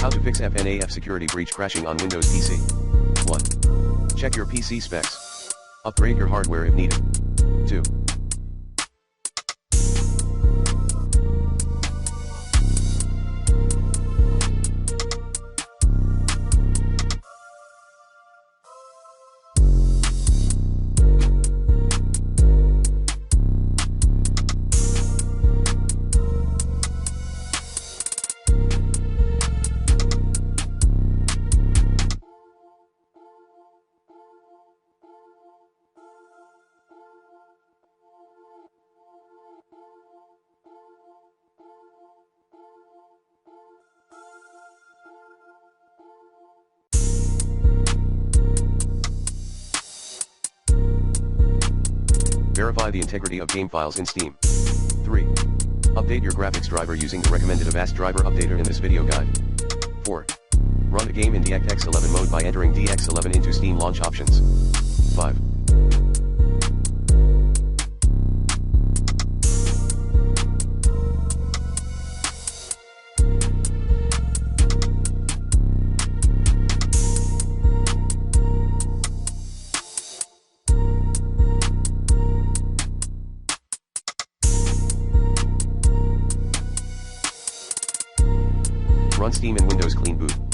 How to fix FNAF security breach crashing on Windows PC. 1. Check your PC specs. Upgrade your hardware if needed. 2. Verify the integrity of game files in Steam. 3. Update your graphics driver using the recommended Avast driver updater in this video guide. 4. Run a game in DirectX 11 mode by entering DX11 into Steam launch options. 5. Run Steam in Windows Clean Boot.